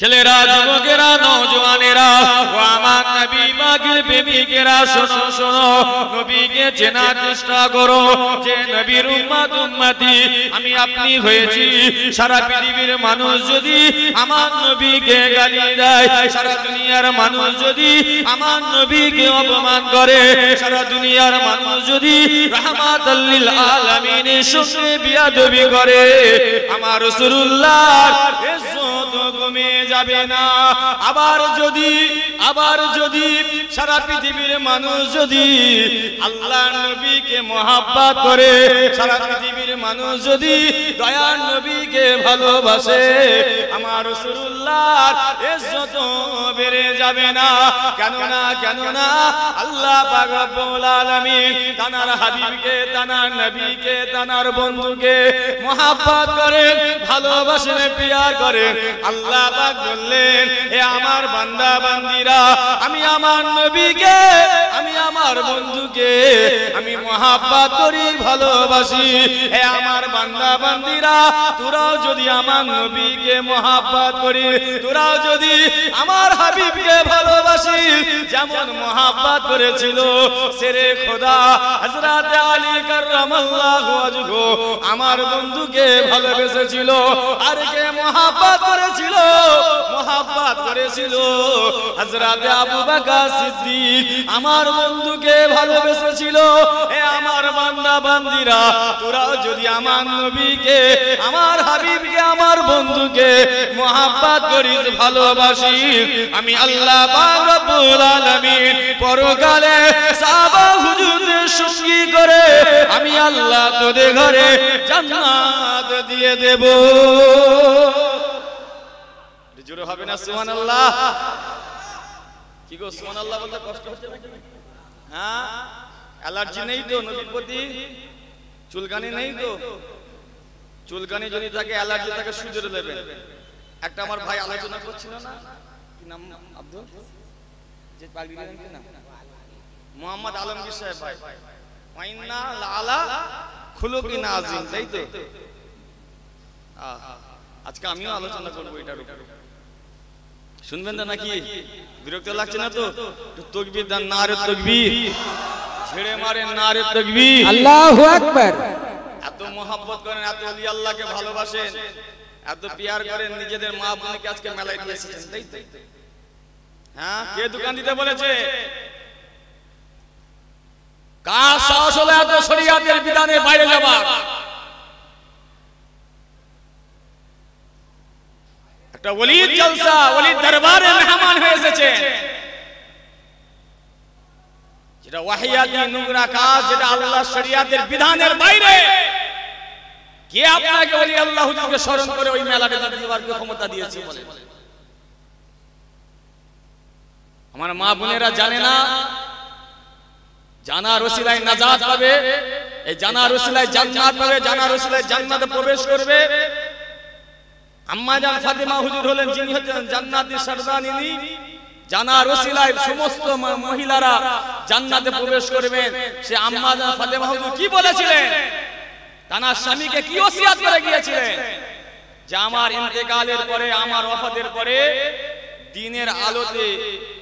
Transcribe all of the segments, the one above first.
ছেলেরা, যুবকেরা, নওজওয়ানেরা, ও আমার নবী পাকের প্রেমিকেরা, শোনো শোনো, নবীকে চেনার চেষ্টা করো। যে নবীর উম্মত উম্মতি আমি আপনি হয়েছি। সারা পৃথিবীর মানুষ যদি আমার নবীকে গালি দেয়, সারা দুনিয়ার মানুষ যদি আমার নবীকে অপমান করে, সারা দুনিয়ার মানুষ যদি রাহমাতাল লিল আলামিনের সঙ্গে বিয়াদবি করে, আমার রাসূলুল্লাহর ইজ্জত কমে যাবে না। আবার যদি সারা পৃথিবীর মানুষ যদি আল্লাহর নবীকে মহব্বত করে, সারা পৃথিবীর মানুষ যদি দয়ার নবীকে ভালোবাসে, আমার রাসূলুল্লাহর ইজ্জত বেড়ে যাবে না। কেননা আল্লাহ পাক রব্বুল আলামিন তানার হাবিবকে, তানার নবীকে, তানার বন্ধুকে মহব্বত করেন, ভালোবাসেন, প্রিয়ার করেন। আল্লাহ পাক বললেন, এ আমার বান্দা বান্দিরা, আমি আমার নবীকে, আমি আমার বন্ধুকে আমি মহব্বত করি, ভালোবাসি। এ আমার বান্দা বান্দিরা, তোরাও যদি আমার নবীকে মহব্বত করি, তোরাও যদি আমার হাবিবকে ভালোবাসি, যেমন মহব্বত করেছিল শেরে খোদা হযরত আলী কাররামাল্লাহু ওয়াজহু আমার বন্ধুকে ভালোবেসেছিল। আর কে মহব্বত করেছিল হযরত আবু বকর সিদ্দিক আমার বন্ধুকে ভালোবেসেছিল। এ আমার বান্দা বান্দিরা, তোরাও যদি আমার নবীকে, আমার হাবিবকে, আমার বন্ধুকে মহব্বত করিস, ভালোবাসিস, আমি আল্লাহ পাক রব্বুল আলামিন পরকালে সাহাবা হুজুরদের সঙ্গী করে আমি আল্লাহ তোদের ঘরে জান্নাত দিয়ে দেব। জোরে হবে না সুবহানাল্লাহ? কি গো সুবহানাল্লাহ বলতে কষ্ট হচ্ছে নাকি? হ্যাঁ, অ্যালার্জি নেই তো নবীর প্রতি? চুলকানি নেই তো? চুলকানি যদি থাকে, অ্যালার্জি থাকে, সুজরে দেবেন। একটা আমার ভাই আলোচনা করছিল না, কি নাম আব্দুল, যে পাগড়ি দেন কি নাম, মোহাম্মদ আলমগীর সাহেব ভাই, ওয়াইন্না লালা খুলুকিন আযীম, তাই তো? আজকে আমিও আলোচনা করব এটার উপর, শুনবেন না নাকি? বিরক্ত লাগছে না তো? তাকবীর দেন, নারে তাকবীর, ছেড়ে মারেন নারে তাকবীর, আল্লাহু আকবার। এত মহব্বত করেন, এত ওলি আল্লাহকে ভালোবাসেন, এত পিয়ার করেন, নিজেদের মা বোনকে আজকে মেলায় নিয়ে এসেছেন, তাই তো? হ্যাঁ, কে দোকান দিতে বলেছে? কার সাহস হলো এত শরীয়তের বিধানের বাইরে যাবার? একটা ওলির জলসা, ওলির দরবারে মেহমান হয়ে এসেছেন, যেটা ওয়াহিয়াতি নোংরা কাজ, যেটা আল্লাহর শরীয়তের বিধানের বাইরে। কে আপনাকে ওলি আল্লাহ হুজুরকে স্মরণ করে ওই মেলাতে যাওয়ার ক্ষমতা দিয়েছে বলে? আমার মা বোনেরা জানে না, জানার ওসিলায় নাজাত পাবে, এই জানার ওসিলায় জান্নাত পাবে, জানার ওসিলায় জান্নাতে প্রবেশ করবে। আম্মা জান ফাতেমা হুজুর হলেন যিনি হচ্ছেন জান্নাতের সরদারিনী। জানার ওসিলায় সমস্ত মহিলারা জান্নাতে প্রবেশ করবেন। সে আম্মা জান ফাতেমা হুজুর কি বলেছিলেন? তানার স্বামীকে কি ওসিয়াত করে গিয়েছিলেন? যে আমার ইন্তেকালের পরে, আমার ওফাতের পরে দিনের আলোতে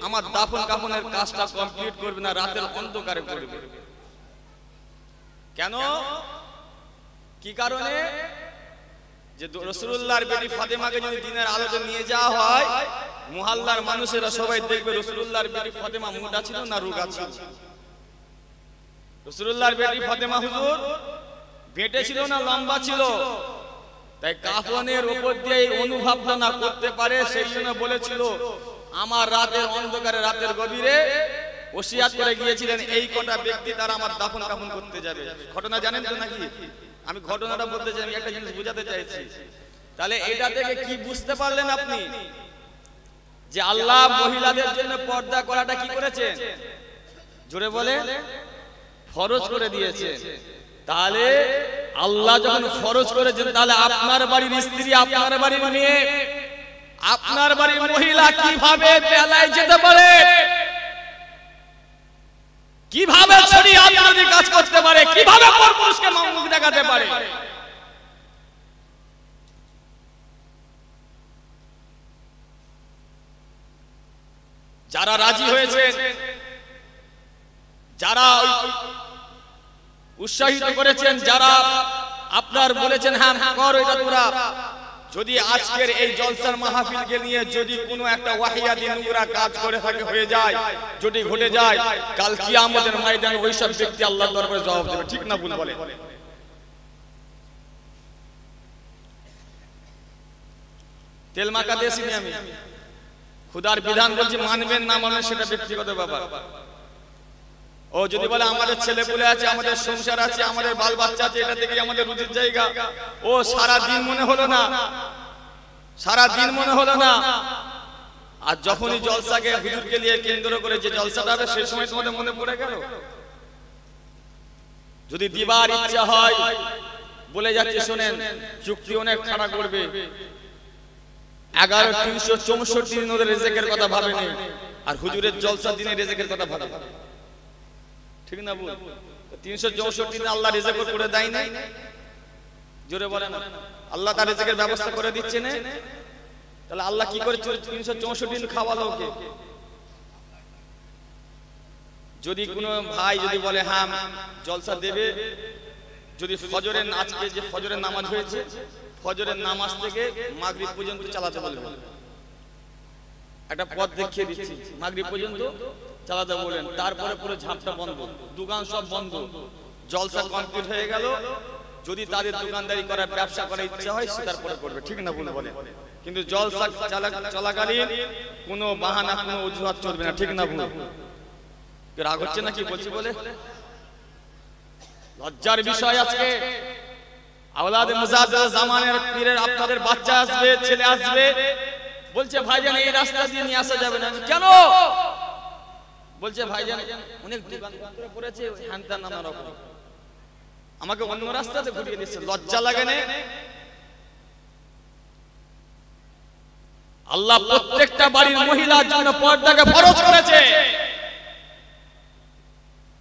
আমার দাফন কাফনের কাজটা কমপ্লিট করবে না, রাতের অন্ধকারে করবে। কেন? কি কারণে? যে রাসূলুল্লাহর বেটি ফাতেমাকে যদি দিনের আলোতে নিয়ে যাওয়া হয়, মুহাল্লার মানুষেরা সবাই দেখবে রাসূলুল্লাহর বেটি ফাতেমা মোটা ছিল না রোগা ছিল। রাসূলুল্লাহর বেটি ফাতেমা হুজুর বেটে ছিল না লম্বা ছিল? তাই কাফনের উপর দিয়ে অনুভবটা না করতে পারে, সেই জন্য বলেছিল আমার রাতের অন্ধকারে, রাতের গভীরে ওসিয়াত করে গিয়েছিলেন এই কটা ব্যক্তি তারা আমার দাফন কাফন করতে যাবে। ঘটনা জানেন তো নাকি? আমি ঘটনাটা বলতে চাই, আমি একটা জিনিস বোঝাতে চাইছি। তাহলে এটা থেকে কি বুঝতে পারলেন আপনি? যে আল্লাহ মহিলাদের জন্য পর্দা করাটা কি করেছেন? জোরে বলে, ফরজ করে দিয়েছে। তাহলে আল্লাহ যখন ফরজ করেছেন, তাহলে আপনার বাড়ির স্ত্রী, আপনার বাড়ির মেয়ে, আপনার বাড়ির মহিলা কিভাবে বেলায় যেতে পারে? কিভাবে শরীয়ত বিরোধী কাজ করতে পারে? কিভাবে পরপুরুষকে মুখ দেখাতে পারে? যারা রাজি হয়েছে, যারা উৎসাহিত করেছেন, যারা আপনার বলেছেন হ্যাঁ কর এটা তোরা, যদি আজকের এই জলসার মাহফিলকে নিয়ে যদি কোনো একটা ওয়াহিয়াতি নোংরা কাজ করে থাকে হয়ে যায়, যদি ঘটে যায়, কাল কিয়ামতের ময়দানে ওই সব ব্যক্তি আল্লাহর দরবারে জবাব দেবে। ঠিক না ভুল বলে? তেল মাখা দেশিনি আমি, খুদার বিধান বলছি, মানবেন না মানবেন সেটা ব্যক্তিগত ব্যাপার। ও যদি বলে আমাদের ছেলে পুলে আছে, আমাদের সংসার আছে, আমাদের বাল বাচ্চা আছে, এটা থেকে আমাদের রুজির জায়গা, ও সারা দিন মনে হলো না, সারা দিন মনে হলো না, আর যখনই জলসাকে হুজুরকে নিয়ে কেন্দ্র করে যে জলসাটা হবে সেই সময় তোমাদের মনে পড়ে গেল। যদি দিবার ইচ্ছা হয়, বলে যাচ্ছে শোনেন, চুক্তি অনেক খাড়া করবে, 11,364 দিন ওদের রেজেকের কথা ভাবেনি, আর হুজুরের জলসার দিনে রেজেকের কথা ভাবে। ঠিক না বল? 364 দিন আল্লাহ রিজিক করে দেয় না, জোরে বলে না, আল্লাহ তার রিজিকের ব্যবস্থা করে দিচ্ছে না, তাহলে আল্লাহ কি করে 364 দিন খাওয়ালো ওকে? যদি কোনো ভাই যদি বলে হ্যাঁ জলসা দেবে, যদি ফজরের, আজকে যে ফজরের নামাজ হয়েছে, ফজরের নামাজ থেকে মাগরিব পর্যন্ত চালাতে বলবে, একটা পথ দেখিয়ে দিচ্ছি, মাগরিব পর্যন্ত চালাতে বলেন, তারপরে পুরো ঝাপটা বন্ধ, দোকান সব বন্ধ, জলসা কমপ্লিট হয়ে গেল। যদি তাদের দোকানদারি করার ব্যবসা করার ইচ্ছা হয় সে তারপরে করবে। ঠিক না ভুল বলে? কিন্তু জলসা চলাকালীন কোনো বাহানা, কোনো অজুহাত চলবে না। ঠিক না ভুল? রাগ হচ্ছে না কি বলছি বলে? লজ্জার বিষয় আজকে আওলাদে মুজাদ্দেদ জামানের পীরের আপনাদের বাচ্চা আসবে, ছেলে আসবে, বলছে ভাইজান এই রাস্তা দিয়ে নিয়ে আসা যাবে না। কেন? বলছে ভাইজান অনেক দোকান করে পড়েছে, হ্যানত্যান নানা রকম, আমাকে অন্য রাস্তাতে ঘুরিয়ে দিচ্ছে। লজ্জা লাগে না? আল্লাহ প্রত্যেকটা বাড়ির মহিলার জন্য পর্দাকে ফরজ করেছে।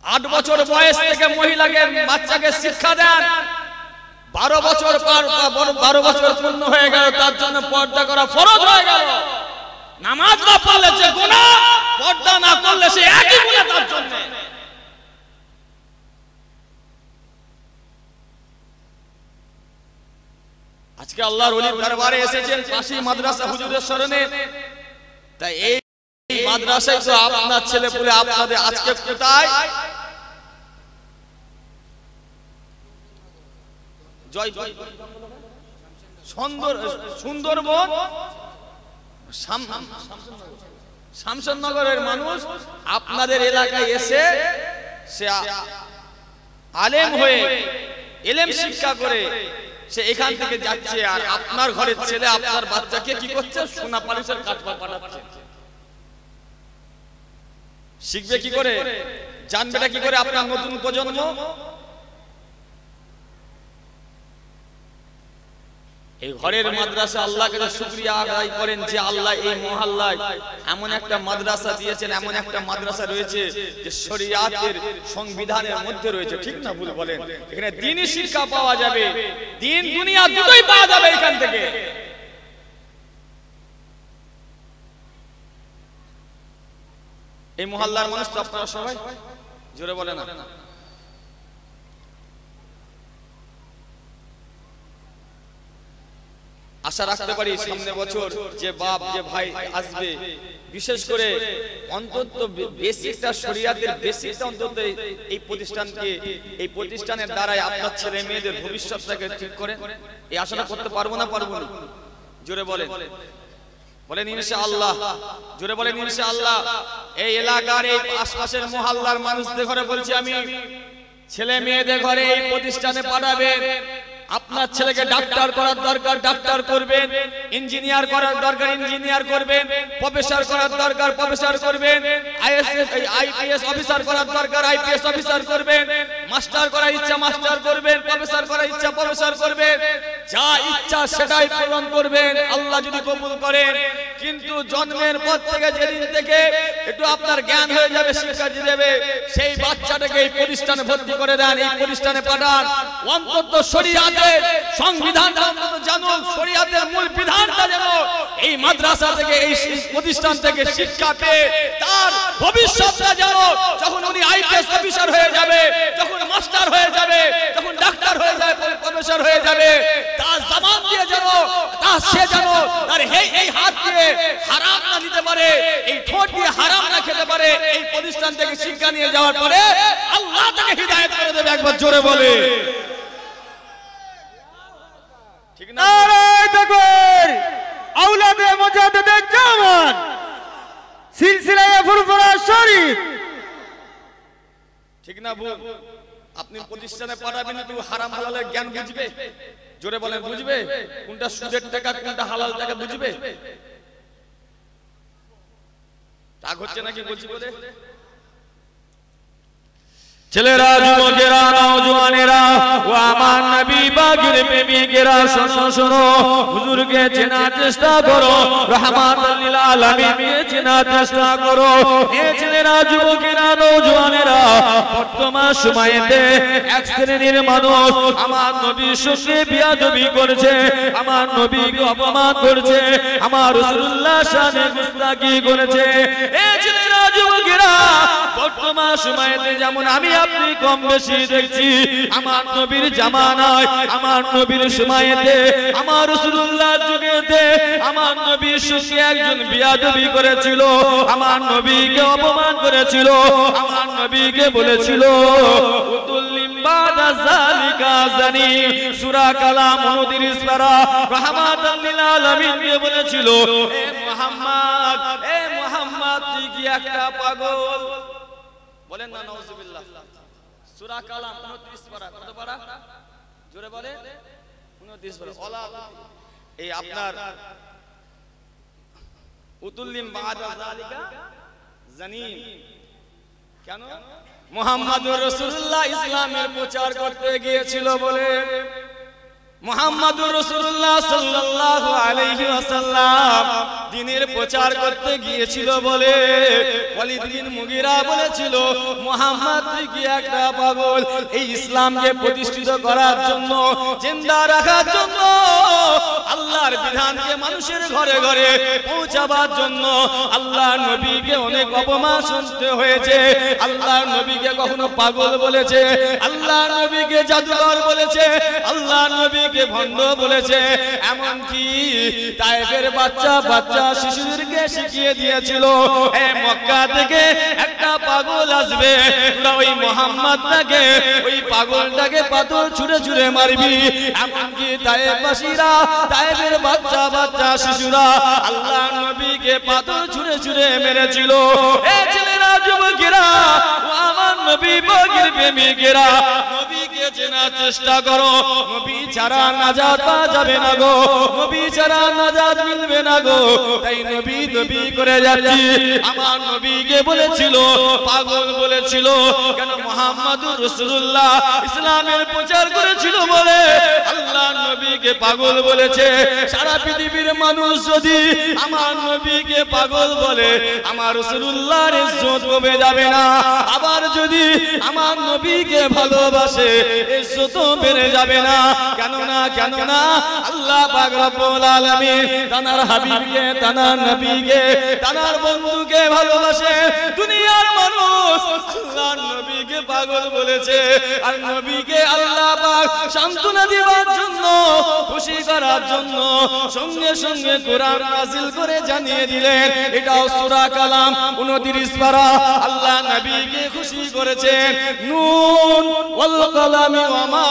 8 বছর বয়স থেকে মহিলাকে, বাচ্চাকে শিক্ষা দেন, 12 বছর পার, 12 বছর পূর্ণ হয়ে গেল, তার জন্য পর্দা করা ফরজ হয়ে গেল। নামাজ না পড়লে যে গুনাহ, পর্দা না করলে সে একই গুনাহ তার জন্য। আজকে আল্লাহর ওলির দরবারে এসেছেন পাশে মাদ্রাসা হুজুরের শরণে, তাই এই মাদ্রাসায় তো আপনার ছেলে পুলে আপনাদের আজকে কোথায় সুন্দরবন, শামসনগরের মানুষ আপনাদের এলাকায় এসে সে আলেম হয়ে এলেম শিক্ষা করে সে এখান থেকে যাচ্ছে, আর আপনার ঘরের ছেলে আপনার বাচ্চাকে কি করছে? সোনা পালিশের কাঠপাট পাঠাচ্ছে। শিখবে কি করে? জানবেটা কি করে আপনার নতুন প্রজন্ম? এই ঘরের মাদ্রাসা আল্লাহকে শুকরিয়া আদায় করেন যে আল্লাহ এই মহল্লায় এমন একটা মাদ্রাসা দিয়েছেন, এমন একটা মাদ্রাসা রয়েছে যে শরিয়াতের সংবিধানের মধ্যে রয়েছে। ঠিক না ভুল বলেন? এখানে দ্বীনি শিক্ষা পাওয়া যাবে, দ্বীন দুনিয়া দুটোই পাওয়া যাবে এখান থেকে। এই মহল্লার মানুষ তো আপনারা সবাই জোরে বলেন না? আশা রাখতে পারি সামনে বছর যে বাপ যে ভাই আসবে, বিশেষ করে অন্তত বেসিকটা শরিয়াতের বেসিকটা অন্তত এই প্রতিষ্ঠানকে, এই প্রতিষ্ঠানের দ্বারাই আপনার ছেলে মেয়েদের ভবিষ্যৎটাকে ঠিক করে, এই আশাটা করতে পারবো না? পারবো না? জোরে বলেন, বলেন ইনশাআল্লাহ, জোরে বলেন ইনশাআল্লাহ। এই এলাকার এই আশপাশের মহল্লার মানুষদের ঘরে বলছি আমি, ছেলে মেয়েদের ঘরে এই প্রতিষ্ঠানে পাঠাবেন। আপনার ছেলেকে ডাক্তার করার দরকার ডাক্তার করবেন, ইঞ্জিনিয়ার করার দরকার ইঞ্জিনিয়ার করবেন, প্রফেসর করার দরকার প্রফেসর করবেন, আইপিএস অফিসার করার দরকার আইপিএস অফিসার করবেন, মাস্টার করার ইচ্ছা মাস্টার করবেন, প্রফেসর করার ইচ্ছা প্রফেসর করবেন, যা ইচ্ছা সেটাই পূরণ করবেন। আল্লাহ যদি কবুল করেন কিন্তু জন্মের পর থেকে যেদিন থেকে একটু আপনার জ্ঞান হয়ে যাবে, শিক্ষা দেবে, সেই বাচ্চাটাকে এই প্রতিষ্ঠানে ভর্তি করে দেন, এই প্রতিষ্ঠানে পাঠান। অন্তত শরীয়তের সংবিধানটা অন্তত জানো, শরীয়তের মূল বিধানটা জানো। এই মাদ্রাসা থেকে, এই প্রতিষ্ঠান থেকে শিক্ষা পেয়ে তার ভবিষ্যৎটা জানো। যখন উনি আইপিএস অফিসার হয়ে যাবে, যখন মাস্টার হয়ে যাবে, যখন ডাক্তার হয়ে যাবে, প্রফেসর হয়ে যাবে, তার জবান দিয়ে জানো, তার সে জানো তার এই হাত দিয়ে হারাম না নিতে পারে, এই ঠোঁট দিয়ে হারাম না খেতে পারে। এই প্রতিষ্ঠান থেকে শিক্ষা নিয়ে যাওয়ার পরে আল্লাহ তাকে হিদায়াত করে দেবে। একবার জোরে বলে ঠিক না? নারায়ে তাকবীর। আওলাদে মুজাদ্দিদে জামান সিলসিলায়ে ফুরফুরা শরীফ। ঠিক না বল? আপনি প্রতিষ্ঠানে পাঠাবেন তো হারাম হালালের জ্ঞান বুঝবে? জোরে বলেন, বুঝবে? কোনটা সুদের টাকা, কোনটা হালাল টাকা বুঝবে? রাগ হচ্ছে নাকি বলছি বলে? ছেলেরা, যুবকেরা, নওজওয়ানেরা ও আমার নবী পাকের প্রেমিকেরা, শোনো শোনো, হুজুরকে চেনার চেষ্টা করো, রহমাতুল লিল আলামিনকে চেনার চেষ্টা করো। এ ছেলেরা, যুবকেরা, নওজওয়ানেরা, বর্তমান সময়েতে এক শ্রেণীর মানুষ আমার নবীর সঙ্গে বিয়াদবি করছে, আমার নবীকে অপমান করছে, আমার রাসূলুল্লাহ শানে গুস্তাখি করেছে। এ ছেলেরা, যুবকেরা, বর্তমান সময়েতে যেমন আমি আপনি কম বেশি দেখছি, আমার নবীর জামানায়, আমার নবীর সময়েতে, আমার রাসূলুল্লাহর যুগেতে আমার নবীর সঙ্গে একজন বিয়াদবি করেছিল, আমার নবীকে অপমান করেছিল, আমার নবীকে বলেছিল উতুল্লিম বাদা যালিকা জানি। সূরা কালাম 29 পারা রহমাতুল লিল আলামিনকে বলেছিল, এ মুহাম্মদ, এ মুহাম্মদ, তুই কি একটা পাগল? বলেন না নাউজুবিল্লাহ। সূরা কালাম 29 পারা, কত পারা? জোরে বলে 29 পারা। ওলা এই আপনার উতুল্লিম বাদা যালিকা জানিম। কেন? মুহাম্মদুর রাসূলুল্লাহ ইসলামের প্রচার করতে গিয়েছিল বলে, মুহাম্মদুর রাসূলুল্লাহ সাল্লাল্লাহু আলাইহি ওয়াসাল্লাম দ্বীনের প্রচার করতে গিয়েছিল বলে ওয়ালিদ বিন মুগীরা বলেছিল, মুহাম্মদ তুই কি একটা পাগল? এই ইসলামকে প্রতিষ্ঠিত করার জন্য, জিন্দা রাখার জন্য, আল্লাহর বিধানকে মানুষের ঘরে ঘরে পৌঁছাবার জন্য আল্লাহর নবীকে অনেক অপমান শুনতে হয়েছে। আল্লাহর নবীকে কখনো পাগল বলেছে, আল্লাহর নবীকে জাদুকর বলেছে, আল্লাহর নবীকে ভণ্ড বলেছে। এমনকি তায়েফের বাচ্চা বাচ্চা শিশুদেরকে শিখিয়ে দিয়েছিল, এই মক্কা থেকে একটা পাগল আসবে, তোরা ওই মুহাম্মদটাকে, ওই পাগলটাকে পাথর ছুঁড়ে ছুঁড়ে মারবি। এমনকি তায়েফবাসীরা, তায়েফের বাচ্চা বাচ্চা শিশুরা আল্লাহর নবীকে পাথর ছুঁড়ে ছুঁড়ে মেরেছিল। এই ছেলেরা, যুবকেরা, আমার নবী পাকের প্রেমিকেরা, নবীকে চেনার চেষ্টা করো। নবী ছাড়া নাজাত পাওয়া যাবে না গো, নবী ছাড়া নাজাত মিলবে না গো। তাই নবী নবী করে যাচ্ছি। আমার নবীকে বলেছিল পাগল বলেছিল, কেন? মুহাম্মদুর রাসূলুল্লাহ ইসলামের প্রচার করেছিল বলে আল্লাহর নবীকে পাগল বলেছে। সারা পৃথিবীর মানুষ যদি আমার নবীকে পাগল বলে, আমার রাসূলুল্লাহর ইজ্জত কমে যাবে না। আবার যদি আমার নবীকে ভালোবাসে, ইজ্জতও বেড়ে যাবে না। কেননা আল্লাহ পাক রব্বুল আলামিন তানার হাবিবকে, তানার নবীকে, তানার বন্ধুকে ভালোবাসে। দুনিয়ার মানুষ আল্লাহর নবীকে পাগল বলেছে, আর নবীকে আল্লাহ পাক সান্ত্বনা দেওয়ার জন্য, খুশি করার জন্য সঙ্গে সঙ্গে কোরআন নাযিল করে জানিয়ে দিলেন। এটাও সূরা কালাম 29 পারা। আল্লাহ নবীকে খুশি করেছেন। নুন ওয়াল কালামি ওয়া মা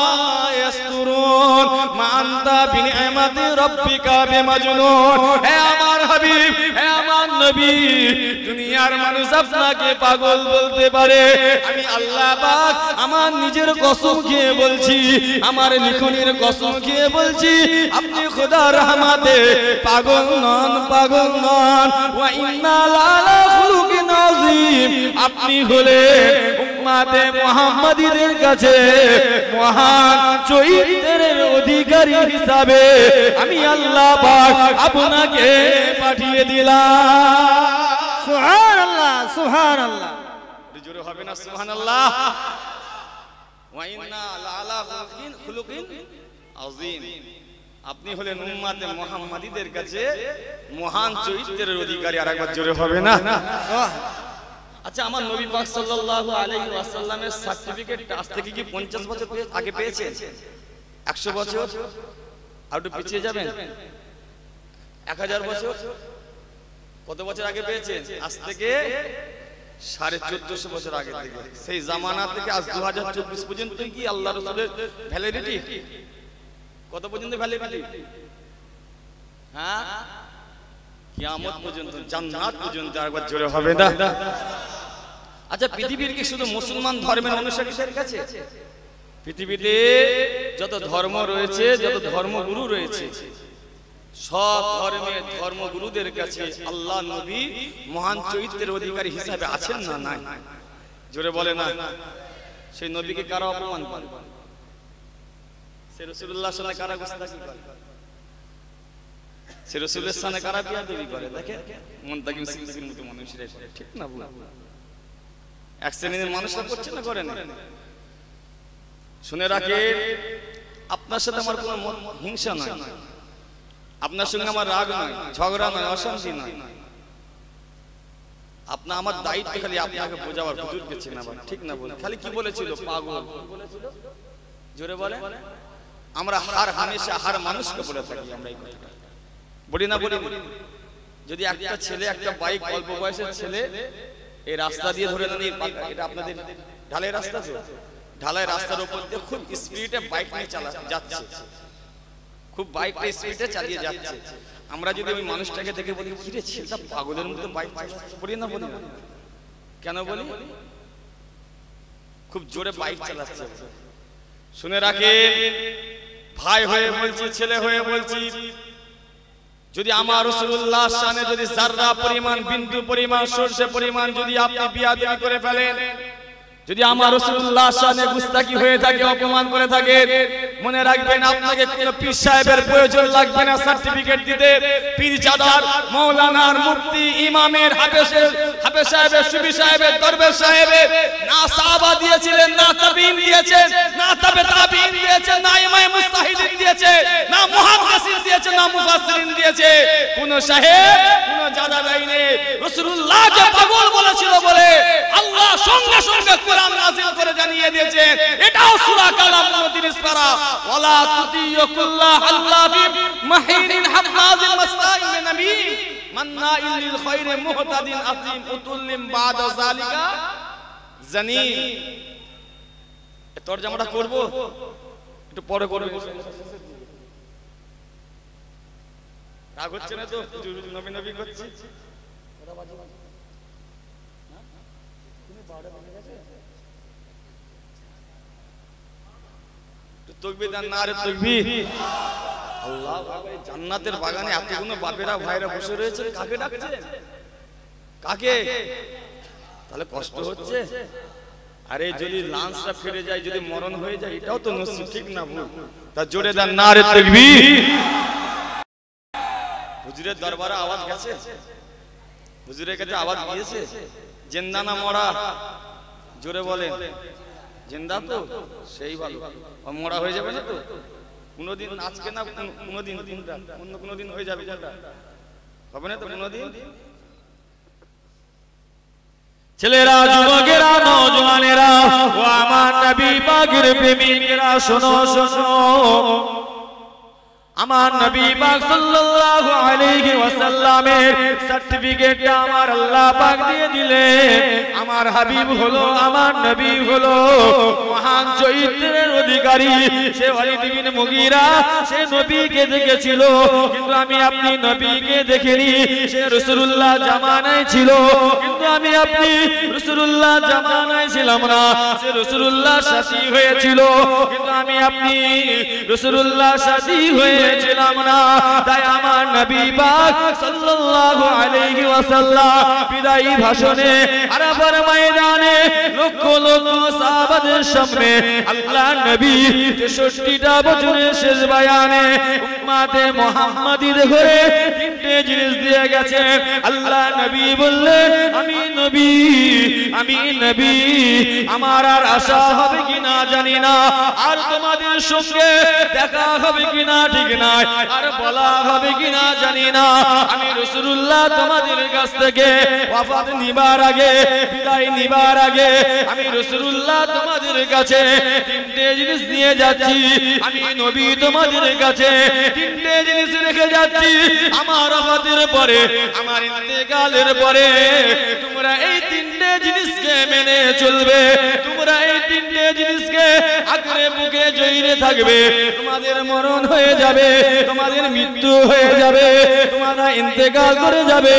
ইয়াসতুরুন মা আনতা বিনিআমাতি রাব্বিকা বিমাজনুন। হে আমার হাবিব, হে আমার নবী, দুনিয়ার মানুষ আপনাকে পাগল বলতে পারে, আমি আল্লাহ পাক আমার নিজের কসম খেয়ে বলছি, আমার লিখনের কসম খেয়ে বলছি, আপনি খোদার রহমতে পাগল নন, পাগল নন। ওয়া ইন্না লা খুলুকিন আযীম। আপনি হলেন উম্মতে মুহাম্মাদীদের কাছে মহান চরিত্রের অধিকারী হিসাবে আমি আল্লাহ পাক আপনাকে পাঠিয়ে দিলাম। সুবহানাল্লাহ, সুবহানাল্লাহ। জোরে হবে না সুবহানাল্লাহ? ওয়া ইন্না লাআলা খুলুকিন আযীম। আপনি হলেন উম্মতে মুহাম্মাদীদের কাছে মহান চরিত্রের অধিকারী। আরেকবার জোরে হবে না? আচ্ছা, আমার নবী পাক সাল্লাল্লাহু আলাইহি ওয়াসাল্লামের সার্টিফিকেট আজ থেকে কি 50 বছর আগে পেয়েছেন? 100 বছর? আর একটু পিছিয়ে যাবেন? 1000 বছর? কত বছর আগে পেয়েছেন? আজ থেকে 1450 বছর আগে থেকে। সেই জামানা থেকে আজ 2024 পর্যন্ত কি আল্লাহ রাসূলের ভ্যালিডিটি কত পর্যন্ত ভ্যালিডিটি? হ্যাঁ, কিয়ামত পর্যন্ত, জান্নাত পর্যন্ত। একবার জোরে হবে না? আচ্ছা, পৃথিবীর কি শুধু মুসলমান ধর্মের অনুসারীদের কাছে? পৃথিবীতে যত ধর্ম রয়েছে, যত ধর্মগুরু রয়েছে, সব ধর্মের ধর্মগুরুদের কাছে আল্লাহ নবী মহান চরিত্রের অধিকারী হিসাবে আছেন না নাই? জোরে বলে না? সেই নবীকে কারা অপমান করে? সে রাসূলুল্লাহর সামনে কারা গোস্তাখি করে? সে রাসূলের সামনে কারা বিয়াদবি করে? দেখেন মুনতাকিম সিদ্দিকীর মতো মানুষরা, ঠিক না বল? এক শ্রেণীর মানুষরা করছে না, করে না? শুনে রাখেন, আপনার সাথে আমার কোনো হিংসা নয়, আপনার সঙ্গে আমার রাগ নয়, ঝগড়া নয়, অশান্তি নয়। আপনার আমার দায়িত্ব খালি আপনাকে বোঝাবার, হুজুরকে চেনাবার, ঠিক না বল? খালি কি বলেছিল? পাগল জোরে বলে। আমরা হার হামেশা হার মানুষকে বলে থাকি, আমরা এই কথাটা বলি না? বলি। যদি একটা ছেলে, একটা বাইক, অল্প বয়সের ছেলে এই রাস্তা দিয়ে ধরে নেন, এটা আপনাদের ঢালাই রাস্তা, তো ঢালাই রাস্তার উপর দিয়ে খুব স্পিডে বাইক নিয়ে যাচ্ছে, খুব বাইকটা স্পিডে চালিয়ে যাচ্ছে, আমরা যদি ওই মানুষটাকে দেখে বলি, কি রে ছেলেটা পাগলের মতো বাইক বলি না? বলি না? কেন বলি? খুব জোরে বাইক চালাচ্ছে। শুনে রাখেন, ভাই হয়ে বলছি, ছেলে হয়ে বলছি, যদি আমার রাসূলুল্লাহর শানে যদি যাররা পরিমাণ, বিন্দু পরিমাণ, সরষে পরিমাণ যদি আপনি বিয়াদবি করে ফেলেন, যদি আমার রাসূলুল্লাহর শানে গুস্তাখি হয়ে থাকে, অপমান করে থাকে, মনে রাখবেন আপনাকে কোনো পীর সাহেবের প্রয়োজন লাগবে না সার্টিফিকেট দিতে। পীরজাদার, মাওলানার, মুফতি, ইমামের, হাফেজ সাহেবের, সুফি সাহেবের, দরবেশ সাহেবের না সাহাবা দিয়েছিলেন, না তাবিঈন দিয়েছেন, না তাবে তাবিঈন দিয়েছেন, না ইমাম মুজতাহিদিন দিয়েছে, না মুহাদ্দিসিন দিয়েছে, না মুফাসসিরিন দিয়েছে। কোন সাহেব, কোন জাদা দেয়নি। রাসূলুল্লাহকে পাগল বলেছিল বলে আল্লাহ সঙ্গে সঙ্গে কোরআন নাযিল করে জানিয়ে দিয়েছেন। এটাও সূরা কালাম 29 পারা, ওয়ালা তুতিয়ু কুল্লা হাল্লাবিন মাহিরিন হাম্মাজিন মাসতাইন বিনাবী মান্নাইল লিল খায়রি মুহতাদিন আযীম উতুল্লিম বাদা যালিকা জানিম। এই তরজমাটা করব, একটু পরে করব। রাগ হচ্ছে না তো? নবী নবী করছি। জান্নাতের বাগানে এতগুলো বাপেরা ভাইরা বসে রয়েছে, কাকে ডাকছেন? কাকে? তাহলে কষ্ট হচ্ছে। আরে যদি লাঞ্চটা ফিরে যায়, যদি মরণ হয়ে যায়, এটাও তো নসিব, ঠিক না ভুল? তা জোরে দেন নারে তাকবীর। হুজুরের দরবারে আওয়াজ গেছে, হুজুরের কাছে আওয়াজ গিয়েছে, জিন্দা না মরা? জোরে বলেন। জিন্দা তো, সেই ভালো। মরা হয়ে যাবে না তো? কোনদিন আজকে না, কোনদিন তিনটা, অন্য কোনদিন হয়ে যাবে, কোনটা হবে না তো? কোনদিন ছেলেরা, যুবকেরা, নওজওয়ানেরা, ও আমার নবী পাকের প্রেমিকেরা, শোনো শোনো। আমার নবী পাক সাল্লাল্লাহু আলাইহি ওয়াসাল্লামের সার্টিফিকেটটা আমার আল্লাহ পাক দিয়ে দিলেন। আমার হাবিব হলো, আমার নবী হলো মহান চরিত্রের অধিকারী। সে ওয়ালিদ বিন মুগীরা, সে নবীকে দেখেছিল, কিন্তু আমি আপনি নবীকে দেখিনি। সে রাসূলুল্লাহ জামানায় ছিল, কিন্তু আমি আপনি রাসূলুল্লাহ জামানায় ছিলাম না। সে রাসূলুল্লাহ সাথী হয়েছিল, কিন্তু আমি আপনি রাসূলুল্লাহ সাথী হয়েছিলাম না। তাই আমার নবী পাক সাল্লাল্লাহু আলাইহি ওয়াসাল্লাম রাসূলুল্লাহ বিদায়ী ভাষণে আরাফার ময়দানে লক্ষ লক্ষ সাহাবাদের সামনে আল্লাহর নবী 63টা বছরের শেষ বয়ানে উম্মতে মুহাম্মাদীদের ঘরে তিনটে জিনিস দিয়ে গেছেন। আল্লাহ নবী বললেন, আমি নবী, আমার আর আশা হবে কিনা জানি না, আর তোমাদের সঙ্গে দেখা হবে কিনা ঠিক নাই, আর বলা হবে কিনা জানি না। আমি রাসূলুল্লাহ তোমাদের কাছ থেকে ওয়াফাত নিবার আগে, বিদায় নিবার আগে আমি রাসূলুল্লাহ তোমাদের কাছে তিনটে জিনিস নিয়ে যাচ্ছি। আমি নবী তোমাদের কাছে তিনটে জিনিস রেখে যাচ্ছি। আমার ওয়াফাতের পরে, আমার ইন্তেকালের পরে তোমরা এই তিনটে জিনিসকে মেনে চলবে, তোমরা এই তিনটে জিনিসকে আঁকড়ে বুকে জড়িয়ে থাকবে। তোমাদের মরণ হয়ে যাবে, তোমাদের মৃত্যু হয়ে যাবে, তোমরা ইন্তেকাল করে যাবে।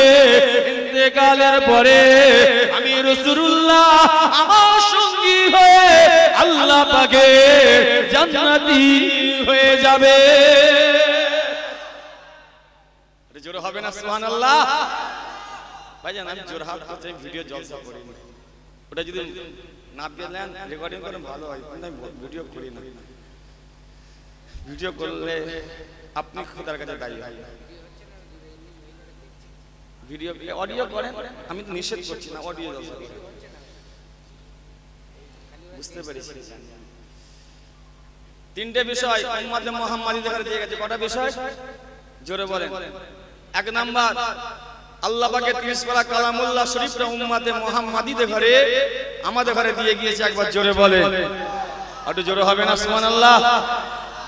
ইন্তেকালের পরে আমি রাসূলুল্লাহ আমার সঙ্গী হয়ে আল্লাহ পাকের জান্নাতি হয়ে যাবে। জোর হবে না সুবহানাল্লাহ? ভাইজান আমি জোরহাট করতে ভিডিও জলসা করি না, ওটা যদি না পেলেন রেকর্ডিং করে ভালো হয়, কিন্তু আমি ভিডিও করি না। ভিডিও করলে আপনি খোদার কাছে দায়ী হয়। ভিডিও অডিও করেন, আমি তো নিষেধ করছি না, অডিও জলসা করেন, বুঝতে পেরেছি। তিনটে বিষয় উম্মতে মুহাম্মাদীদের ঘরে দিয়ে গেছে। কটা বিষয় জোরে বলেন? এক নাম্বার, আল্লাহ পাকের 30 পারা কালামুল্লাহ শরীফটা উম্মতে মুহাম্মাদীদের ঘরে আমাদের ঘরে দিয়ে গিয়েছে। একবার জোরে বলে, একটু জোরে হবে না সুবহানাল্লাহ?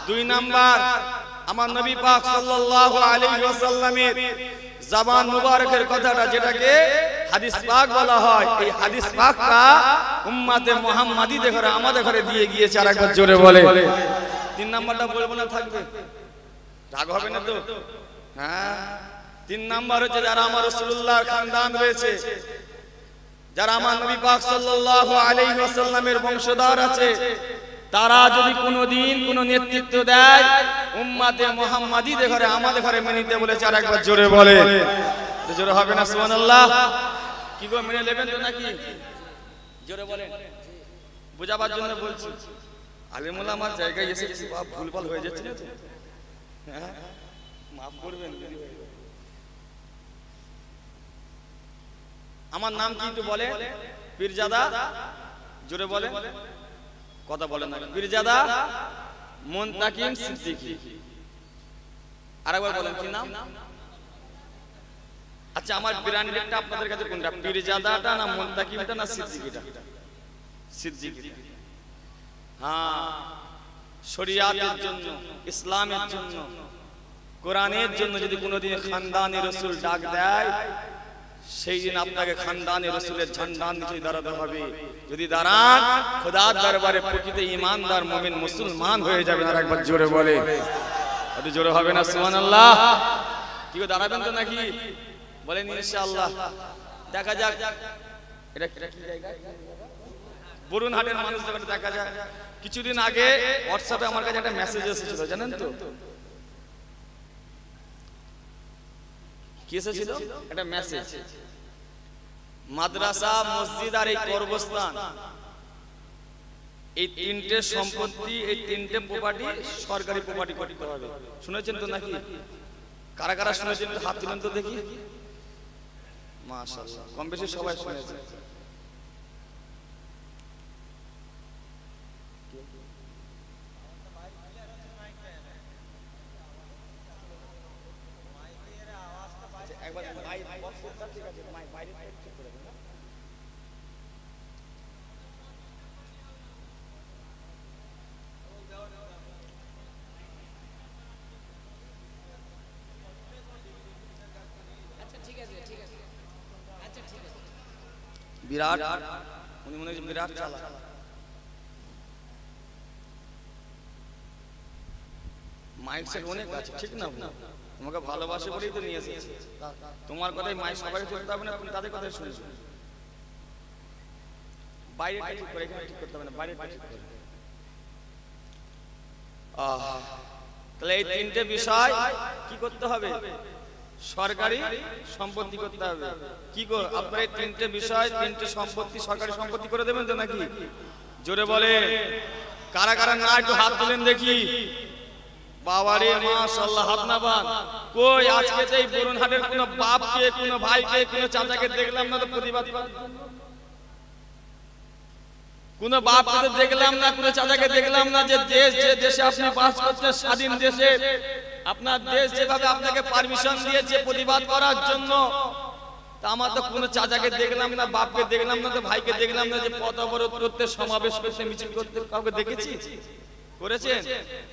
2 নাম্বার, আমার নবী পাক সাল্লাল্লাহু আলাইহি ওয়াসাল্লামের জবান মুবারকের কথাটা যেটাকে হাদিস পাক বলা হয়, এই হাদিস পাকটা উম্মতে মুহাম্মাদীদের ঘরে আমাদের ঘরে দিয়ে গিয়েছে। আর একবার জোরে বলে। 3 নাম্বারটা বলবো না, থাকবে, রাগ হবে না তো? হ্যাঁ, 3 নাম্বার হচ্ছে যারা আমার রাসূলুল্লাহর খানদান রয়েছে, যারা আমার নবী পাক সাল্লাল্লাহু আলাইহি ওয়াসাল্লামের বংশধর আছে, তারা যদি কোনোদিন কোনো নেতৃত্ব দেয় উম্মতে মুহাম্মাদীদের ঘরে আমাদের ঘরে মেনে নিতে বলেছে। আর একবার জোরে বলে, জোরে হবে না সুবহানাল্লাহ? কি গো, মেনে নেবেন তো নাকি? জোরে বলেন, বুঝাবার জন্য বলছি। আলেম ওলামার জায়গায় এসে ভুলভাল হয়ে যাচ্ছে না তো? হ্যাঁ, মাফ করবেন। আমার নাম কি একটু বলে? পীরজাদা। জোরে বলে, কথা বলেন না। পীরজাদা মুনতাকিম সিদ্দিকী। আরেকবার বলেন কি নাম? আচ্ছা, আমার ব্র্যান্ডেডটা আপনাদের কাছে কোনটা? পীরজাদাটা না মুনতাকিমটা না সিদ্দিকীটা? সিদ্দিকী। হ্যাঁ, শরিয়াতের জন্য, ইসলামের জন্য, কোরআনের জন্য যদি কোনোদিন খানদানে রাসূল ডাক দেয়, সেই দিন আপনাকে খানদানে রাসূলের ঝান্ডার নিচে দাঁড়াতে হবে। যদি দাঁড়ান, খোদার দরবারে প্রকৃত ঈমানদার মুমিন মুসলমান হয়ে যাবেন। আর একবার জোরে বলে, একটু জোরে হবে না সুবহানাল্লাহ? কি গো, দাঁড়াবেন তো নাকি? বলেন ইনশাআল্লাহ। দেখা যাক এটা কি জায়গা? বরুণহাটের মানুষদের দেখা যায়। কিছুদিন আগে হোয়াটসঅ্যাপে আমার কাছে একটা মেসেজ এসেছিল, জানেন তো কি এসেছিল? একটা মেসেজ, মাদ্রাসা, মসজিদ আর এই কবরস্থান, এই তিনটে সম্পত্তি, এই তিনটে প্রপার্টি সরকারি প্রপার্টি করতে হবে। শুনেছেন তো নাকি? কারা কারা শুনেছেন হাত তুলেন তো দেখি। মাশাআল্লাহ, কম বেশি সবাই শুনেছে। বিরাট, উনি মনে হচ্ছে বিরাট চালাক। মাইক সেট অনেক আছে, ঠিক না? তোমাকে ভালোবাসে বলেই তো নিয়ে এসেছি। তোমার কথাই মাইক সবাই চলতে হবে না, তুমি তাদের কথাই শুনছো। বাইরে ঠিক করে, এখানে ঠিক করতে হবে না, বাইরে ঠিক করে। তাহলে এই তিনটে বিষয় কি করতে হবে? সরকারি সম্পত্তি করতে হবে। কি গো আপনার এই তিনটে বিষয়, তিনটে সম্পত্তি সরকারি সম্পত্তি করে দেবেন তো নাকি? জোরে বলে কারা কারা না একটু হাত তুলেন দেখি। বাবারে মাশাআল্লাহ, হাত না বান। কই আজকে যে এই বরুণহাটের কোন বাপকে, কোন ভাইকে, কোন চাচাকে দেখলাম না তো প্রতিবাদ করার জন্য। কোন বাপকে তো দেখলাম না, কোন চাচাকে দেখলাম না যে দেশ, যে দেশে আপনি বাস করছেন, স্বাধীন দেশে, আপনার দেশ যেভাবে আপনাকে পারমিশন দিয়েছে প্রতিবাদ করার জন্য, তা আমার তো কোনো চাচাকে দেখলাম না, বাপকে দেখলাম না, তো ভাইকে দেখলাম না যে পথ অবরোধ করতে, সমাবেশ করতে, মিছিল করতে। কাউকে দেখেছি? করেছেন?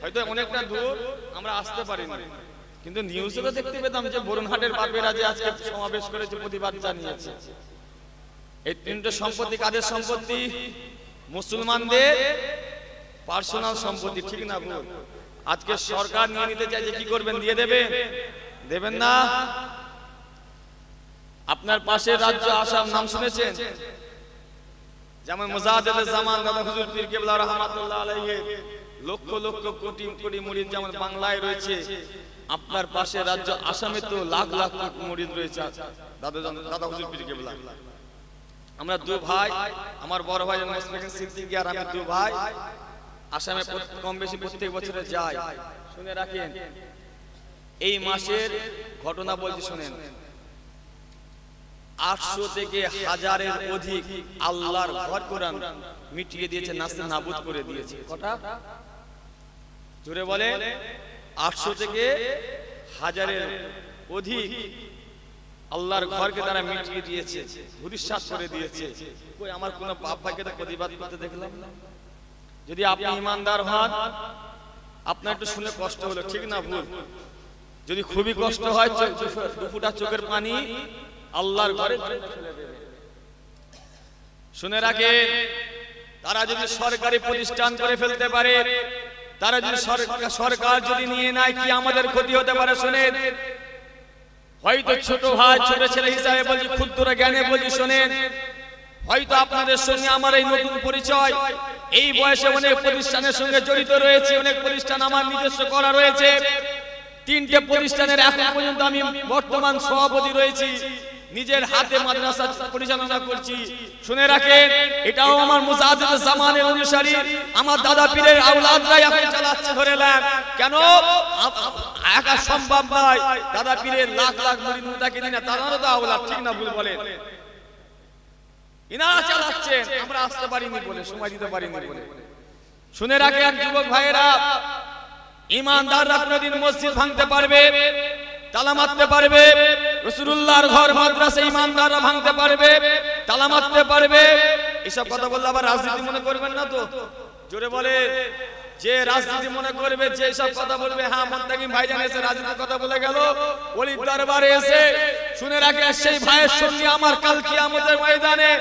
হয়তো অনেকটা দূর আমরা আসতে পারিনি, কিন্তু নিউজে তো দেখতে পেতাম যে বরুণহাটের বাপেরা যে আজকে সমাবেশ করেছে, প্রতিবাদ জানিয়েছে। এই তিনটে সম্পত্তি কাদের সম্পত্তি? মুসলমানদের পার্সোনাল সম্পত্তি, ঠিক না ভুল? আজকে সরকার নিয়ে নিতে চাইছে, কি করবেন? দিয়ে দেবেন? দেবেন না? আপনার পাশের রাজ্য আসাম, নাম শুনেছেন? যেমন মুজাহিদুল জামান দাদা হুজুর পীর কেবলা রাহমাতুল্লাহ আলাইহি, লক্ষ লক্ষ কোটি কোটি মুরিদ যেমন বাংলায় রয়েছে, আপনার পাশের রাজ্য আসামে তো লাখ লাখ মুরিদ রয়েছে দাদা হুজুর পীর কেবলা। আমরা দু ভাই, আমার বড় ভাই মুসলিম সিদ্দিকী আর আমি দু ভাই আসামে কম বেশি প্রত্যেক বছরে যাই। শুনে রাখেন, এই মাসের ঘটনা বলছি শুনেন। 800 থেকে 1000-এর অধিক আল্লাহর ঘর কোরআন মিটিয়ে দিয়েছে, নাস্তে নাবুদ করে দিয়েছে। কটা? জোরে বলে। 800 থেকে 1000-এর অধিক আল্লাহর ঘরকে তারা মিটিয়ে দিয়েছে, ধূলিসাৎ করে দিয়েছে। কই আমার কোন বাপ ভাইকে তো প্রতিবাদ করতে দেখলাম না। যদি আপনি ইমানদার হন, আপনার একটু শুনে কষ্ট হলো, ঠিক না ভুল? যদি খুবই কষ্ট হয়, দু ফোঁটা চোখের পানি আল্লাহর ঘরে ফেলে দেবে। শুনে রাখেন, তারা যদি সরকারি প্রতিষ্ঠান করে ফেলতে পারে, তারা যদি সরকার যদি নিয়ে নেয়, কি আমাদের ক্ষতি হতে পারে শুনেন। হয়তো ছোট ভাই, ছোট ছেলে হিসাবে বলছি, ক্ষুদ্র জ্ঞানে বলছি শোনেন, হয়তো আপনাদের সঙ্গে আমার এই নতুন পরিচয়, এই বয়সে অনেক প্রতিষ্ঠানের সঙ্গে জড়িত রয়েছে, অনেক প্রতিষ্ঠান আমার নিজস্ব করা রয়েছে। 3টে প্রতিষ্ঠানের এখন পর্যন্ত আমি বর্তমান সভাপতি রয়েছি, নিজের হাতে মাদ্রাসা পরিচালনা করছি। শুনে রাখেন, এটাও আমার মুজাহিদুল জামানের অনুসারী, আমার দাদা পীরের আওলাদরা এখন চালাচ্ছে। ধরে নেন, কেন একা সম্ভব নয়, দাদা পীরের লাখ লাখ মুরিদ মুতাকিদিন তারাও তো আওলাদ, ঠিক না ভুল বলেন? ইনারা চালাচ্ছেন, আমরা আসতে পারিনি বলে, সময় দিতে পারিনি বলে। শুনে রাখেন যুবক ভাইয়েরা, ইমানদাররা কোনদিন মসজিদ ভাঙতে পারবে, তালা মারতে পারবে, রাসূলুল্লাহর ঘর মাদ্রাসা ইমানদাররা ভাঙতে পারবে, তালা মারতে পারবে। এসব কথা বললে আবার রাজনীতি মনে করবেন না তো? জোরে বলে। যে রাজনীতি মনে করবে, যে সব কথা বলবে, হ্যাঁ মুত্তাকিম ভাইজান এসে রাজনীতির কথা বলে গেল, ওলির দরবারে এসে, শুনে রাখে সেই ভাইয়ের সঙ্গে আমার কাল কিয়ামতের ময়দানে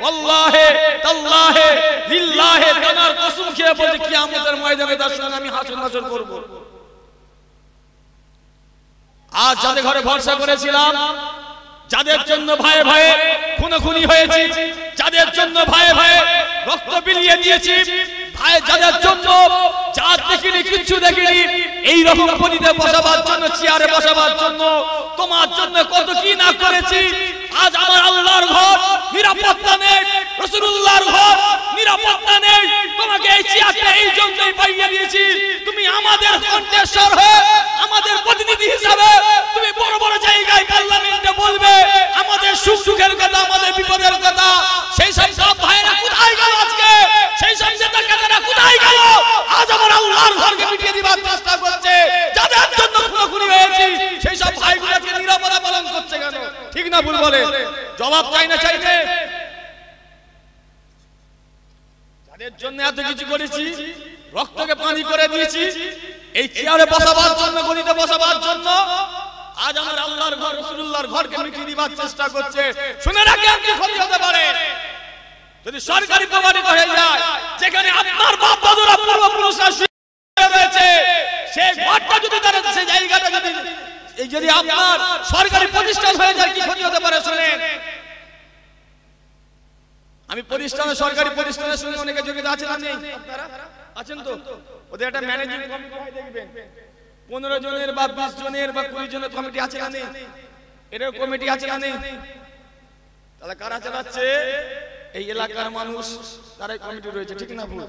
আল্লাহে তাল্লাহে লিল্লাহে তানার কসম খেয়ে বলি, কিয়ামতের ময়দানে তার সঙ্গে আমি হাসর নাসর করব। আজ যাদের ঘরে ভরসা করেছিলাম, যাদের জন্য ভাইয়ে ভাইয়ে খুনোখুনি হয়েছে, যাদের জন্য ভাইয়ে ভাইয়ে রক্ত বিলিয়ে দিয়েছি, ভাই যাদের জন্য জাত দেখিনি, কিচ্ছু দেখিনি, এই রকম পদিতে বসাবার জন্য, চেয়ারে বসাবার জন্য, তোমার জন্য কত কি না করেছি। আজ আমার আল্লাহর ঘর নিরাপত্তা নেই, রাসূলুল্লাহর ঘর নিরাপত্তা নেই, তোমাকে এই চেয়ারটা এই জন্যই পাইয়ে দিয়েছি। তুমি আমাদের কণ্ঠস্বর হয়ে, আমাদের প্রতিনিধি হিসাবে তুমি বড় বড় জায়গায় পার্লামেন্টে বলবে আমাদের সুখ সুখের কথা, আমাদের বিপদের কথা। সেই সব ভাইরা কোথায় গেল আজকে? সেই সব নেতা কাজেরা কোথায় গেল? আজ আমার আল্লাহর ঘরকে মিটিয়ে দিবার চেষ্টা করছে। যাদের জন্য খুনোখুনি হয়েছে, সেই সব ভাইগুলোকে নিরাপদা পালন করছে কেন? ঠিক না ভুল বলে? জবাব চাই না চাইতে। যাদের জন্য এত কিছু করেছি, রক্তকে পানি করে দিয়েছি, এই চেয়ারে বসাবার জন্য, গদিতে বসাবার জন্য, আজ আমার আল্লাহর ঘর, রাসূলুল্লাহর ঘরকে মিটিয়ে দিবার চেষ্টা করছে। শুনে রাখেন, কি ক্ষতি হতে পারে যদি সরকারি প্রমাণিত হয়ে যায়, যেখানে আপনার বাপ দাদুরা পূর্বপুরুষরা রয়েছে, সেই ঘরটা যদি তারা, সেই জায়গাটা যদি আপনার সরকারি প্রতিষ্ঠান হয়ে যায়, কি ক্ষতি হতে পারে শুনেন। আমি প্রতিষ্ঠানে, সরকারি প্রতিষ্ঠানের সঙ্গে অনেকে জড়িত আছেন না নেই? আপনারা আছেন তো? ওদের একটা ম্যানেজিং কমিটি হয়, দেখবেন 15 জনের বা 20 জনের বা 20 জনের কমিটি আছে না নেই? এরকম কমিটি আছে না নেই? তাহলে কারা চালাচ্ছে? এই এলাকার মানুষ, তারাই কমিটি রয়েছে, ঠিক না ভুল?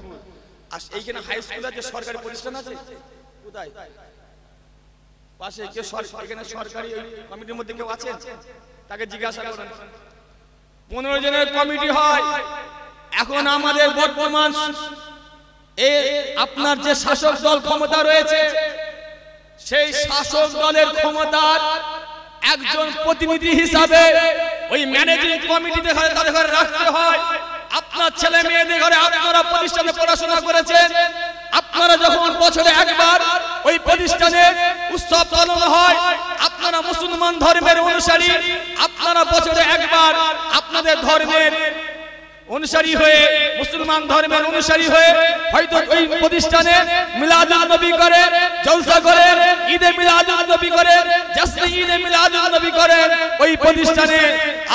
আর এইখানে হাই স্কুল আছে, সরকারি প্রতিষ্ঠান আছে কোথায়? পাশে কে এখানে সরকারি ওই কমিটির মধ্যে কেউ আছে? তাকে জিজ্ঞাসা করেন। 15 জনের কমিটি হয়। এখন আমাদের বর্তমান আপনার যে শাসক দল ক্ষমতা রয়েছে, সেই শাসক দলের ক্ষমতার একজন প্রতিনিধি হিসাবে ওই ম্যানেজিং কমিটিতে তাদের ঘরে রাখতে হয়। আপনার ছেলে মেয়েদের ঘরে আপনারা প্রতিষ্ঠানে পড়াশোনা করেছেন, আপনারা যখন বছরে একবার ওই প্রতিষ্ঠানে উৎসব পালন হয়, আপনারা মুসলমান ধর্মের অনুসারী, আপনারা বছরে একবার আপনাদের ধর্মের অনুসারী হয়ে, মুসলমান ধর্মের অনুসারী হয়ে হয়তো ওই প্রতিষ্ঠানে মিলাদুন নবী করে, জলসা করে, ঈদে মিলাদুন নবী করে, জশ্নে ঈদে মিলাদুন নবী করে ওই প্রতিষ্ঠানে।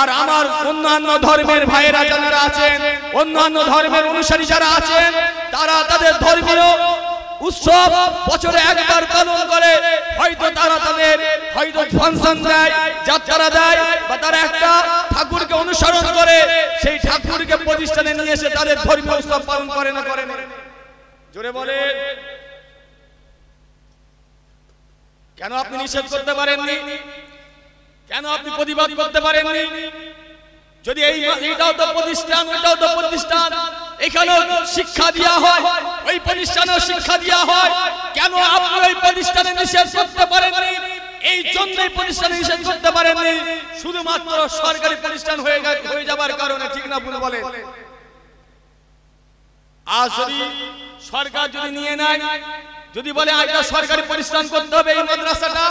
আর আমার অন্যান্য ধর্মের ভাইয়েরা যারা আছেন, অন্যান্য ধর্মের অনুসারী যারা আছেন, তারা তাদের ধর্মীয় উৎসব বছরে একবার পালন করে। হয়তো তারা তাদের হয়তো ফাংশন দেয়, যাত্রা দেয়, বা তারা একটা ঠাকুরকে অনুসরণ করে, সেই ঠাকুরকে প্রতিষ্ঠানে নিয়ে এসে তাদের ধর্মীয় উৎসব পালন করে না করে না? জোরে বলে। কেন আপনি নিষেধ করতে পারেননি? কেন আপনি প্রতিবাদ করতে পারেননি? যদি এইটাও তো প্রতিষ্ঠান, ওইটাও তো প্রতিষ্ঠান, এখানেও শিক্ষা দেওয়া হয়, ওই প্রতিষ্ঠানেও শিক্ষা দেওয়া হয়, কেন আপনি ওই প্রতিষ্ঠানে নিষেধ করতে পারেননি? এই জন্যই প্রতিষ্ঠানে নিষেধ করতে পারেননি, শুধুমাত্র সরকারি প্রতিষ্ঠান হয়ে যাবার কারণে, ঠিক না ভুল বলেন? আজ যদি সরকার যদি নিয়ে নেয়, যদি বলে একটা সরকারি প্রতিষ্ঠান করতে হবে এই মাদ্রাসাটা,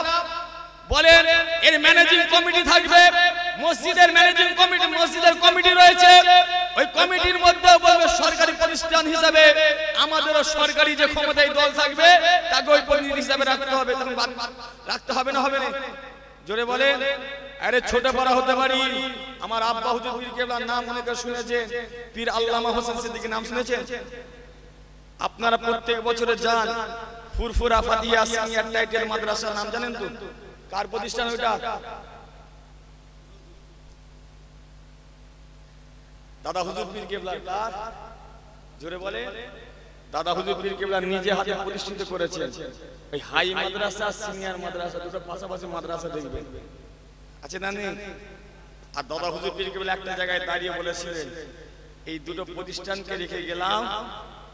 বলেন এর ম্যানেজিং কমিটি থাকবে, মসজিদের ম্যানেজিং কমিটি, মসজিদের কমিটি রয়েছে, ওই কমিটির মধ্যে বলবে সরকারি প্রতিষ্ঠান হিসাবে আমাদেরও সরকারি যে ক্ষমতায় দল থাকবে তাকে ওই প্রতিনিধি হিসাবে রাখতে হবে। তখন রাখতে হবে না, হবে না? জোরে বলে। আরে ছোট বড় হতে পারি, আমার আব্বা হুজুর পীর কেবলার নাম অনেকে শুনেছেন, পীর আল্লামা হোসেন সিদ্দিকীর নাম শুনেছেন? আপনারা প্রত্যেক বছরে যান, ফুরফুরা ফাতিয়া সিনিয়র টাইটেল মাদ্রাসার নাম জানেন তো? কার প্রতিষ্ঠান ওইটা? দাদা হুজুর পীর কেবলার। কার? জোরে বলে। দাদা হুজুর পীর কেবলা নিজে হাতে প্রতিষ্ঠিত করেছেন। ওই হাই মাদ্রাসা, সিনিয়র মাদ্রাসা দুটো পাশাপাশি মাদ্রাসা দেখবেন, আছে না নেই? আর দাদা হুজুর পীর কেবলা একটা জায়গায় দাঁড়িয়ে বলেছিলেন, এই দুটো প্রতিষ্ঠানকে রেখে গেলাম,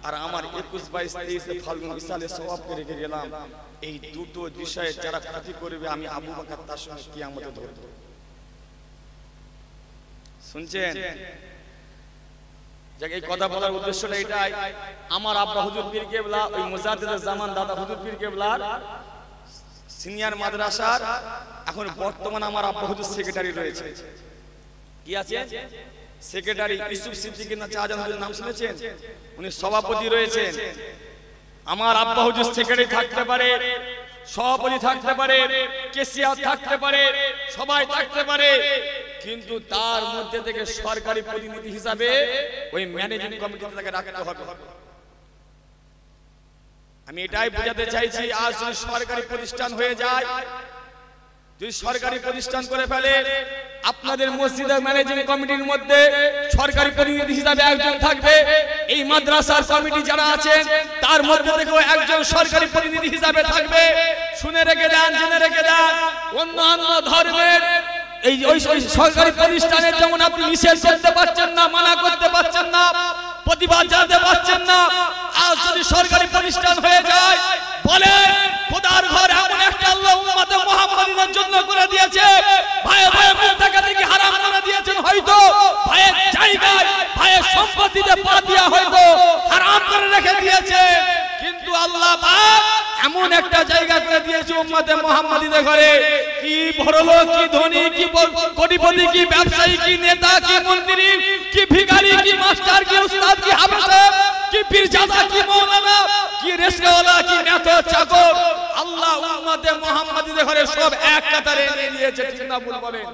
আর আমার 21, 22, 23 ফাল্গুন ইসালে সওয়াবকে রেখে গেলাম। এই দুটো বিষয়ে যারা ক্ষতি করবে আমি আবু বকর তার সঙ্গে কিয়ামতে ধরব। শুনছেন? এই কথা বলার উদ্দেশ্যটা এটাই, আমার আব্বা হুজুর পীর কেবলা ওই মুজাদ্দিদুল জামান দাদা হুজুর পীর কেবলার সিনিয়র মাদ্রাসার এখন বর্তমান আমার আব্বা হুজুর সেক্রেটারি রয়েছে। কি আছে? সেক্রেটারি ইউসুফ সিদ্দিকী না চাজান হুজুর নাম শুনেছেন? উনি সভাপতি রয়েছেন। আমার আব্বা হুজুর সেক্রেটারি থাকতে পারে, সভাপতি থাকতে পারে, কেসিয়ার থাকতে পারে, সবাই থাকতে পারে, কিন্তু তার মধ্যে থেকে সরকারি প্রতিনিধি হিসাবে ওই ম্যানেজিং কমিটিতে তাকে রাখতে হবে। আমি এটাই বোঝাতে চাইছি, আজ যদি সরকারি প্রতিষ্ঠান হয়ে যায়, যদি সরকারি প্রতিষ্ঠান করে ফেলে, আপনাদের মসজিদের ম্যানেজিং কমিটির মধ্যে সরকারি প্রতিনিধি হিসাবে একজন থাকবে, এই মাদ্রাসার কমিটি যারা আছেন তার মধ্যে থেকেও একজন সরকারি প্রতিনিধি হিসাবে থাকবে। শুনে রেখে দেন, জেনে রেখে দেন, অন্যান্য ধর্মের এই ওই সরকারি প্রতিষ্ঠানের যেমন আপনি নিষেধ করতে পারছেন না, মানা করতে পারছেন না, প্রতিবাদ জানাতে পারছেন না, আজ যদি সরকারি প্রতিষ্ঠান হয়ে যায়, বলে খোদার ঘর এমন একটা আল্লাহ উম্মতে মুহাম্মাদিনের জন্য করে দিয়েছে, ভাইয়ের মুখ থেকে দেখি হারাম করে দিয়েছেন, হয়তো ভাইয়ের জায়গায় ভাইয়ের সম্পত্তিতে পা দিয়া হয়তো হারাম করে রেখে দিয়েছে, কিন্তু আল্লাহ পাক এমন একটা জায়গা করে দিয়েছে উম্মতে মুহাম্মাদিদের ঘরে, কি বড়লোক, কি ধনী, কি কোটিপতি, কি ব্যবসায়ী, কি নেতা, কি মন্ত্রী, কি ভিখারি, কি মাস্টার, কি উস্তাদ, কি হাফেজ, কি পীরজাদা, কি মাওলানা, কি রিস্কাওয়ালা, কি নেতা, চাকর, আল্লাহ উম্মতে মুহাম্মাদিদের ঘরে সব এক কাতারে এনে দিয়েছে, ঠিক না ভুল বলেন?